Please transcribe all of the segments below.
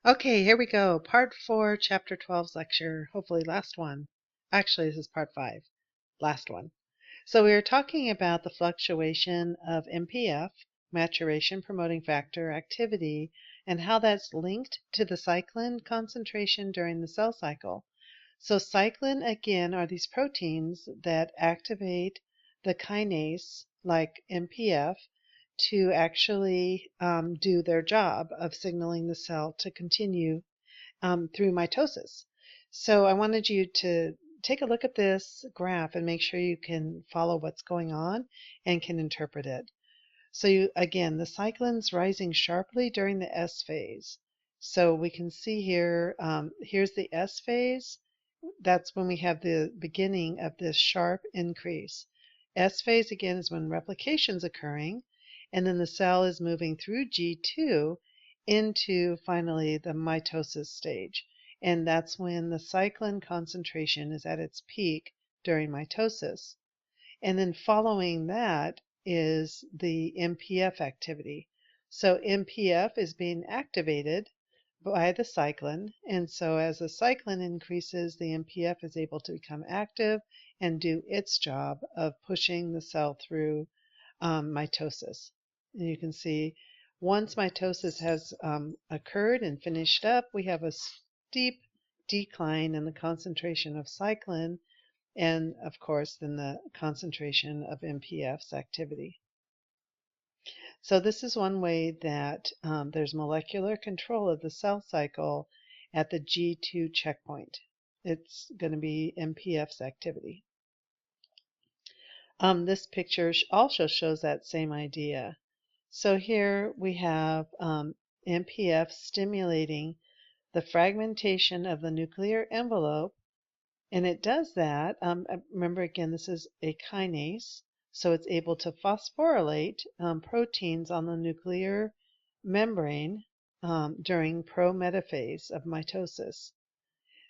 Okay, here we go. Part 4, Chapter 12's lecture. Hopefully, last one. Actually, this is Part 5. Last one. So, we were talking about the fluctuation of MPF, maturation promoting factor activity, and how that's linked to the cyclin concentration during the cell cycle. So, cyclin, again, are these proteins that activate the kinase, like MPF, to actually do their job of signaling the cell to continue through mitosis. So I wanted you to take a look at this graph and make sure you can follow what's going on and can interpret it. So again, the cyclin's rising sharply during the S phase. So we can see here, here's the S phase. That's when we have the beginning of this sharp increase. S phase again is when replication is occurring, and then the cell is moving through G2 into finally the mitosis stage. And that's when the cyclin concentration is at its peak during mitosis. And then following that is the MPF activity. So MPF is being activated by the cyclin, and so as the cyclin increases, the MPF is able to become active and do its job of pushing the cell through mitosis. And you can see once mitosis has occurred and finished up, we have a steep decline in the concentration of cyclin and, of course, then the concentration of MPF's activity. So this is one way that there's molecular control of the cell cycle at the G2 checkpoint. It's going to be MPF's activity. This picture also shows that same idea. So here we have MPF stimulating the fragmentation of the nuclear envelope, and it does that. Remember, again, this is a kinase. So it's able to phosphorylate proteins on the nuclear membrane during prometaphase of mitosis.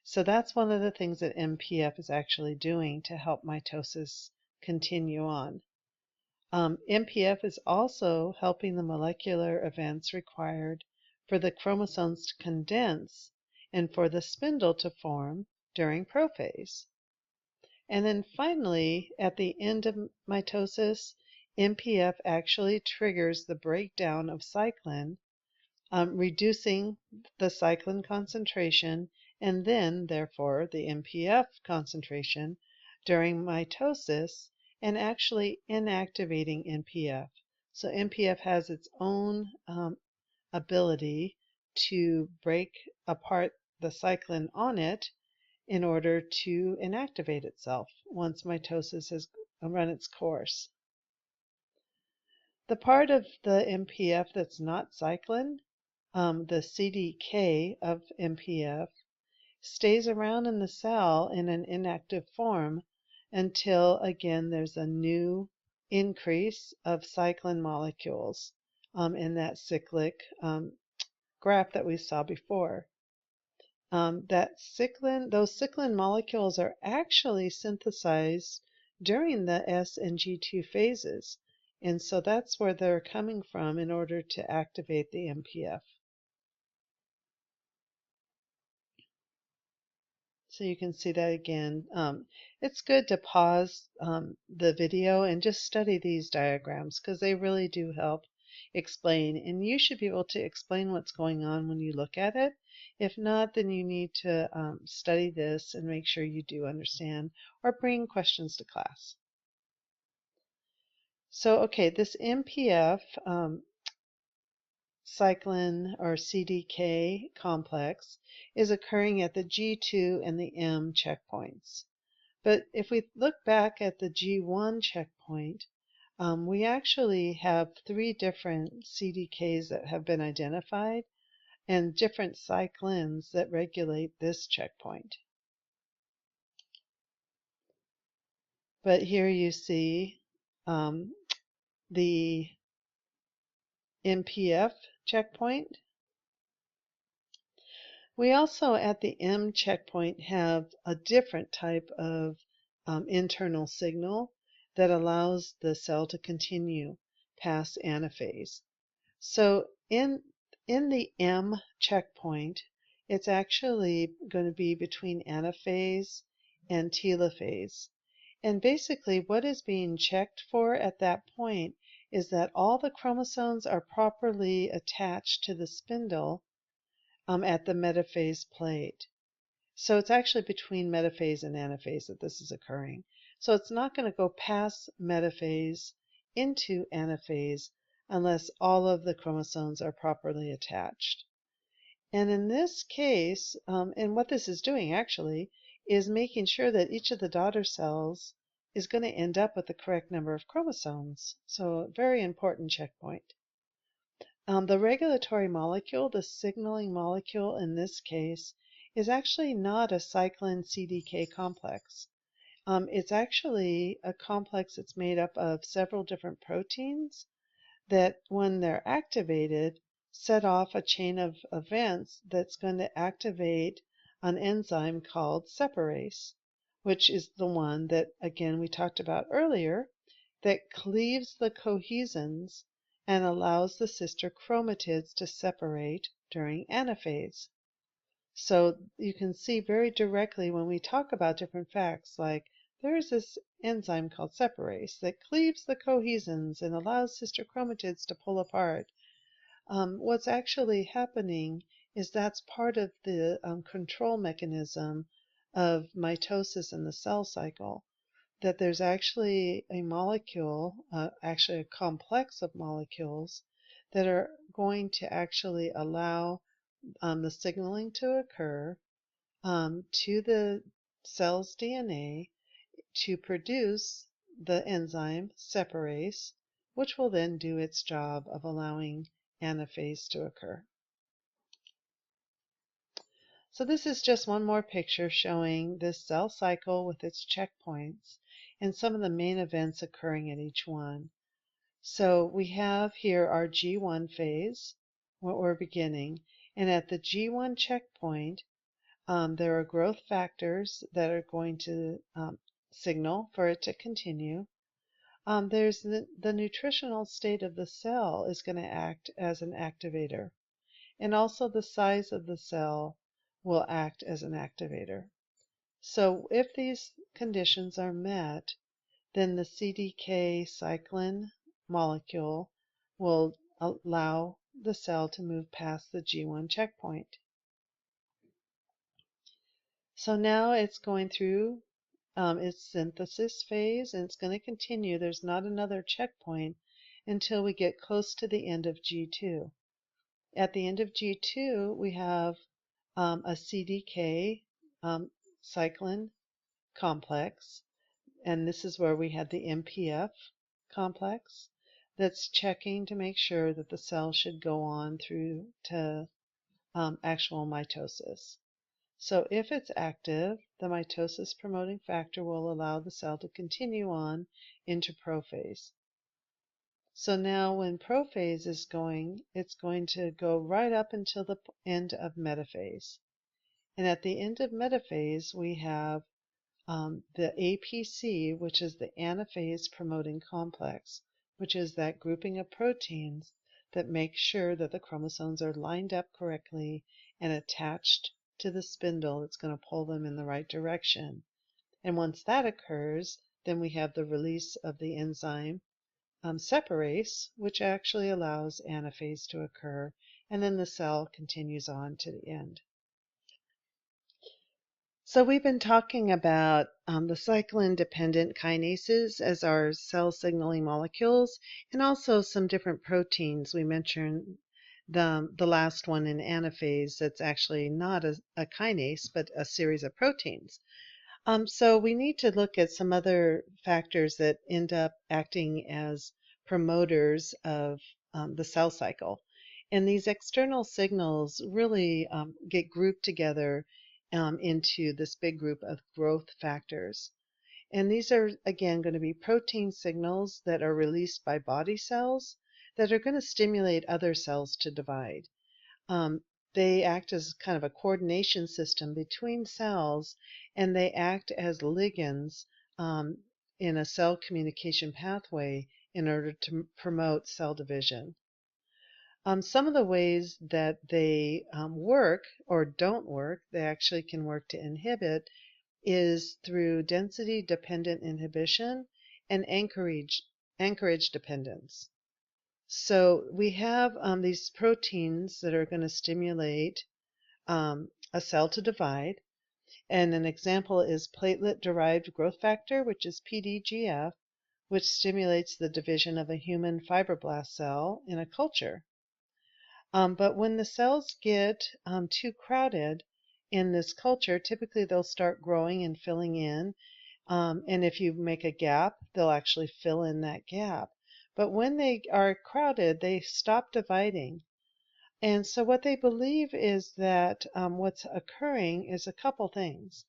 So that's one of the things that MPF is actually doing to help mitosis continue on. MPF is also helping the molecular events required for the chromosomes to condense and for the spindle to form during prophase. And then finally, at the end of mitosis, MPF actually triggers the breakdown of cyclin, reducing the cyclin concentration and then, therefore, the MPF concentration during mitosis and actually inactivating MPF. So MPF has its own ability to break apart the cyclin on it in order to inactivate itself once mitosis has run its course. The part of the MPF that's not cyclin, the CDK of MPF, stays around in the cell in an inactive form until, again, there's a new increase of cyclin molecules in that cyclic graph that we saw before. Those cyclin molecules are actually synthesized during the S and G2 phases. And so that's where they're coming from in order to activate the MPF. So you can see that again. It's good to pause the video and just study these diagrams because they really do help explain. And you should be able to explain what's going on when you look at it. If not, then you need to study this and make sure you do understand or bring questions to class. So, okay, this MPF cyclin or CDK complex is occurring at the G2 and the M checkpoints. But if we look back at the G1 checkpoint, we actually have 3 different CDKs that have been identified and different cyclins that regulate this checkpoint. But here you see the MPF checkpoint. We also at the M checkpoint have a different type of internal signal that allows the cell to continue past anaphase. So in In the M checkpoint, it's actually going to be between anaphase and telophase. And basically, what is being checked for at that point is that all the chromosomes are properly attached to the spindle at the metaphase plate. So it's actually between metaphase and anaphase that this is occurring. So it's not going to go past metaphase into anaphase unless all of the chromosomes are properly attached. And in this case, and what this is doing actually, is making sure that each of the daughter cells is going to end up with the correct number of chromosomes. So a very important checkpoint. The regulatory molecule, the signaling molecule in this case, is actually not a cyclin CDK complex. It's actually a complex that's made up of several different proteins that, when they're activated, set off a chain of events that's going to activate an enzyme called separase, which is the one that, again, we talked about earlier, that cleaves the cohesins and allows the sister chromatids to separate during anaphase. So you can see very directly when we talk about different facts, like there's this enzyme called separase that cleaves the cohesins and allows sister chromatids to pull apart. What's actually happening is that's part of the control mechanism of mitosis in the cell cycle, that there's actually a molecule, actually a complex of molecules that are going to actually allow the signaling to occur to the cell's DNA to produce the enzyme separase, which will then do its job of allowing anaphase to occur. So this is just one more picture showing this cell cycle with its checkpoints and some of the main events occurring at each one. So we have here our G1 phase, what we're beginning, and at the G1 checkpoint, there are growth factors that are going to signal for it to continue. There's the nutritional state of the cell is going to act as an activator, and also the size of the cell will act as an activator. So if these conditions are met, then the CDK cyclin molecule will allow the cell to move past the G1 checkpoint. So now it's going through its synthesis phase, and it's going to continue. There's not another checkpoint until we get close to the end of G2. At the end of G2, we have a CDK cyclin complex, and this is where we had the MPF complex that's checking to make sure that the cell should go on through to actual mitosis. So if it's active, the mitosis promoting factor will allow the cell to continue on into prophase. So now when prophase is going, it's going to go right up until the end of metaphase. And at the end of metaphase, we have the APC, which is the anaphase promoting complex, which is that grouping of proteins that make sure that the chromosomes are lined up correctly and attached to the spindle that's going to pull them in the right direction. And once that occurs, then we have the release of the enzyme separase, which actually allows anaphase to occur, and then the cell continues on to the end. So we've been talking about the cyclin-dependent kinases as our cell signaling molecules, and also some different proteins. We mentioned the last one in anaphase that's actually not a kinase, but a series of proteins. So we need to look at some other factors that end up acting as promoters of the cell cycle. And these external signals really get grouped together into this big group of growth factors. And these are, again, going to be protein signals that are released by body cells that are going to stimulate other cells to divide. They act as kind of a coordination system between cells, and they act as ligands in a cell communication pathway in order to promote cell division. Some of the ways that they work or don't work, they actually can work to inhibit, is through density-dependent inhibition and anchorage dependence. So we have these proteins that are going to stimulate a cell to divide. And an example is platelet-derived growth factor, which is PDGF, which stimulates the division of a human fibroblast cell in a culture. But when the cells get too crowded in this culture, typically they'll start growing and filling in. And if you make a gap, they'll actually fill in that gap. But when they are crowded, they stop dividing. And so what they believe is that what's occurring is a couple things.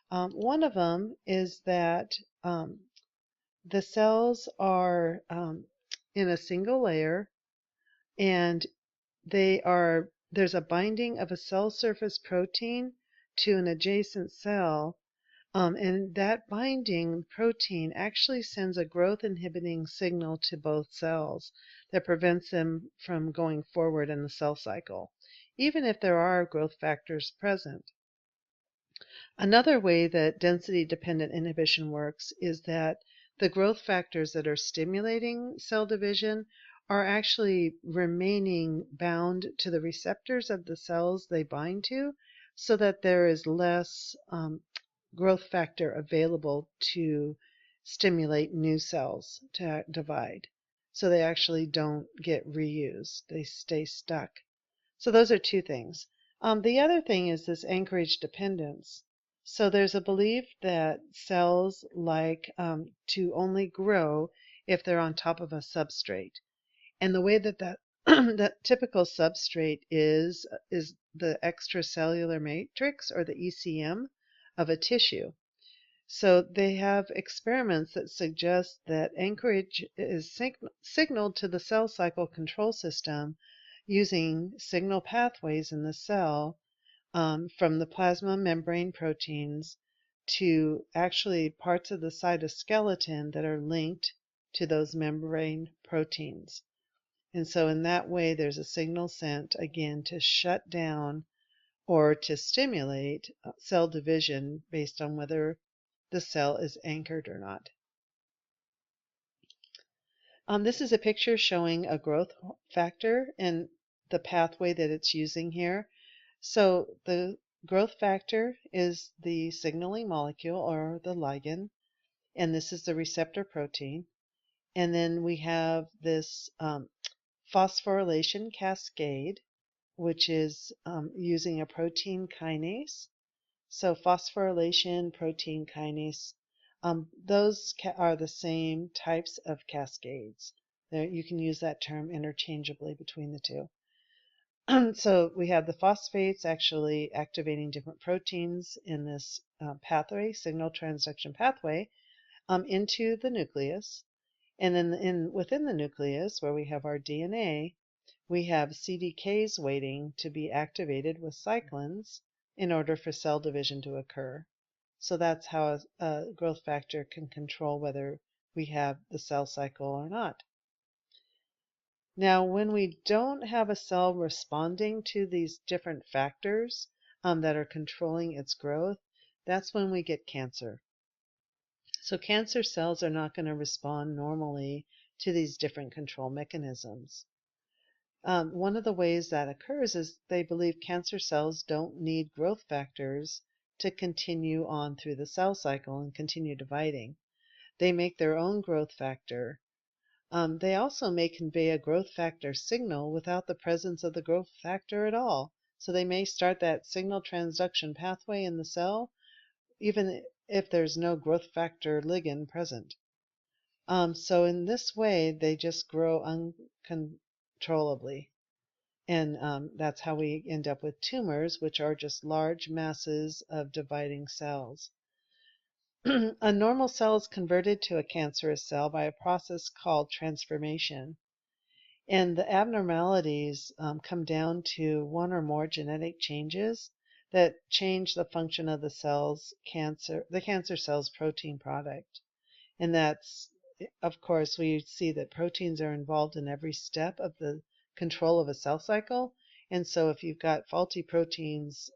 One of them is that the cells are in a single layer, and there's a binding of a cell surface protein to an adjacent cell, and that binding protein actually sends a growth inhibiting signal to both cells that prevents them from going forward in the cell cycle, even if there are growth factors present. Another way that density-dependent inhibition works is that the growth factors that are stimulating cell division are actually remaining bound to the receptors of the cells they bind to, so that there is less growth factor available to stimulate new cells to divide. So they actually don't get reused, they stay stuck. So those are two things. The other thing is this anchorage dependence. So there's a belief that cells like to only grow if they're on top of a substrate. And the way that that typical substrate is the extracellular matrix, or the ECM, of a tissue. So they have experiments that suggest that anchorage is signaled to the cell cycle control system using signal pathways in the cell, from the plasma membrane proteins to actually parts of the cytoskeleton that are linked to those membrane proteins. And so in that way, there's a signal sent, again, to shut down or to stimulate cell division based on whether the cell is anchored or not. This is a picture showing a growth factor and the pathway that it's using here. So the growth factor is the signaling molecule, or the ligand, and this is the receptor protein. And then we have this phosphorylation cascade, which is using a protein kinase. So phosphorylation, protein kinase, those are the same types of cascades. You can use that term interchangeably between the two. So we have the phosphates actually activating different proteins in this pathway, signal transduction pathway, into the nucleus. And then within the nucleus, where we have our DNA, we have CDKs waiting to be activated with cyclins in order for cell division to occur. So that's how a growth factor can control whether we have the cell cycle or not. Now, when we don't have a cell responding to these different factors that are controlling its growth, that's when we get cancer. So cancer cells are not going to respond normally to these different control mechanisms. One of the ways that occurs is they believe cancer cells don't need growth factors to continue on through the cell cycle and continue dividing. They make their own growth factor. They also may convey a growth factor signal without the presence of the growth factor at all. So they may start that signal transduction pathway in the cell, even if there's no growth factor ligand present. So in this way, they just grow uncontrollably. And that's how we end up with tumors, which are just large masses of dividing cells. A normal cell is converted to a cancerous cell by a process called transformation. And the abnormalities come down to one or more genetic changes that change the function of the cancer cell's protein product. And that's, of course, we see that proteins are involved in every step of the control of a cell cycle. And so if you've got faulty proteins